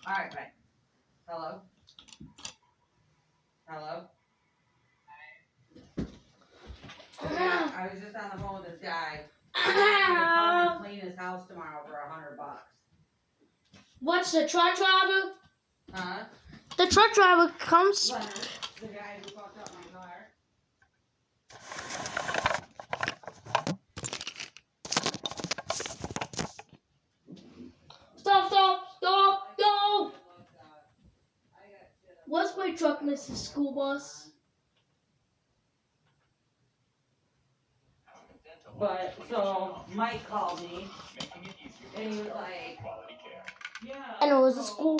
All right, bye. Hello? Hello? Yeah, I was just on the phone with this guy. He's gonna come and clean his house tomorrow for $100. What's the truck driver? Huh? The truck driver comes. Leonard, the guy who fucked up my car. Stop! What's my truck, Mrs. School Bus? But, so, Mike called me, and he was like, yeah. And it was a school.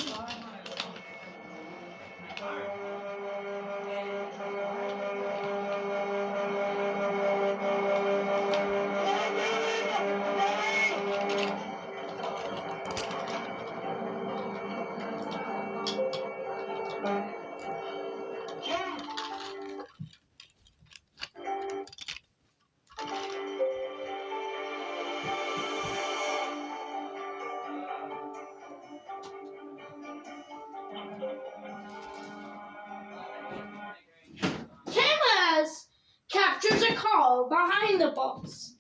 Cameras captures a car behind the bus.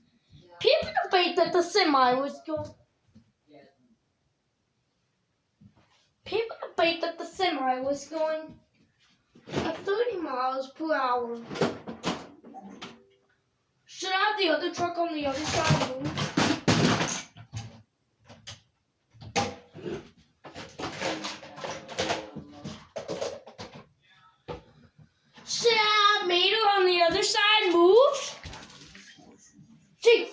People debate that the semi was going. People debate that the semi was going at 30 miles per hour. Should I have the other truck on the other side move? Should I have made her on the other side move? Jeez.